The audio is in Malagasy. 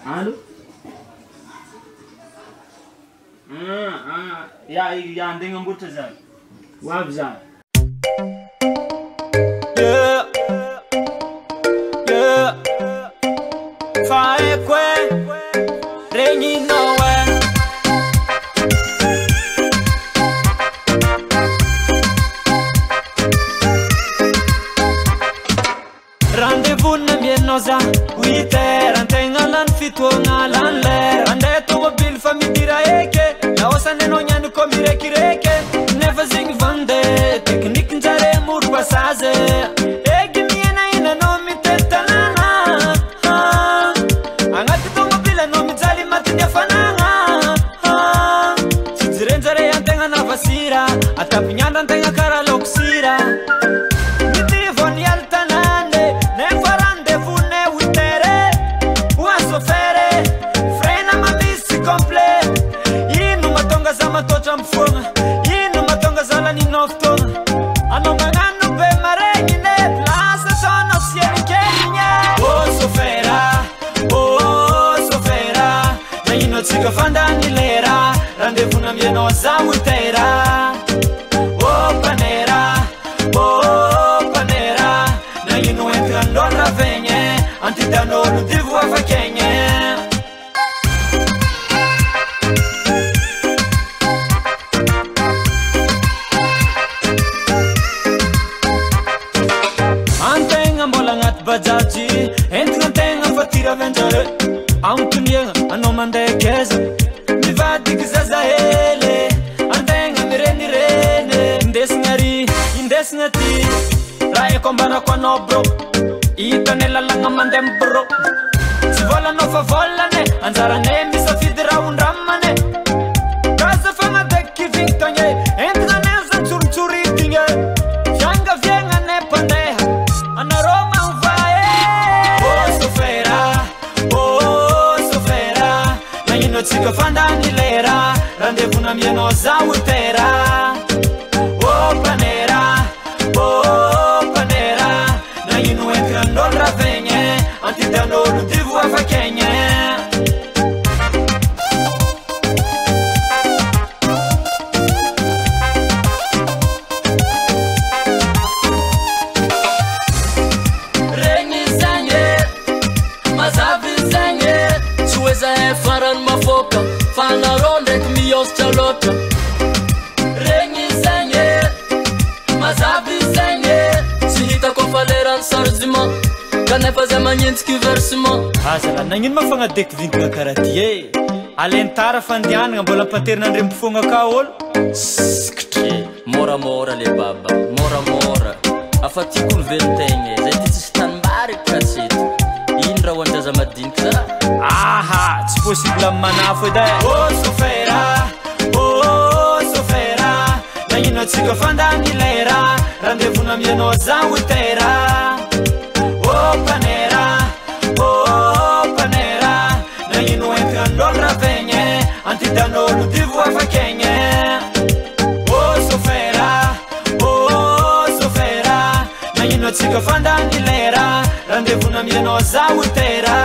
Allô? Ya ndenge mbuto za. Wabza. Yeah. Fire kwe. Rengi nowe. Rendez-vous na mienoza. 8h antenga lan fitwo ngalan le. Ande to mobil famidira eke. La osane no nyanu komire kireke. Never sing vande. Teknik njare mur pasaze. Egi miena ina no mitetanana. Angati to mobile no mitali matinya fananga. Sizirenjare antenga na vasira. Atapinyanda antenga kara loksira. Mitivon yaltanane. Ne farande fune witere. Uasofere. Frena mamisi komple. Inu matonga za matocha mfunga. Inu matonga za lani noftonga. Ano manganu be marengine. Plaza sono sieni kenya. Oh sofera. Na ino tsiga fanda nilera. Rendezvous na mieno za utera. Oh panera. Na ino entra ndora venye. Antidano ludivu afakenye. Bajaji, entra tenga fatira venjare. Antunia, ano mande keza. Mi va di kizaza hele. Antenga mireni rene. Indesngati. Rae kombana kwa no bro. Ita nella langa mandem bro. Si vola no fa volane. Anzara ne mi sa fidra un ramane. Casa fama dekki vintanye. Entra neza churchuri tinge. Janga vienga ne pandeha. Anaroma. Tsiga fanda nilera. Rendezvous na mieno za utera. Oh panera. Na inu entra ndolra venye. Antidano ludivu afakenye. Rengi zanye. Mazavi zanye. Sueza e faran mafoka. Fana ronde kmios chalota. Rengi zanye. Mazavi zanye. Sihita kwa faleran sarzima. Kane faze manyinski versima. Azala nangin mafanga dek vinka karatie. Alentara fandiana mbola paterna ndre mpifonga ka olo. Mora le baba. Mora. Afatikul veltenye. Zaiti tsistanbari kasito. Indra wanjaza madinka. Aha, c'est possible manafo dai. Oh sofera. Na ino tsiga fanda nilera. Rendezvous na mieno za utera. Oh panera. Na ino entra ndolra venye. Antidano ludivu afakenye. Oh sofera. Na ino tsiga fanda nilera. Rendezvous na mieno za utera.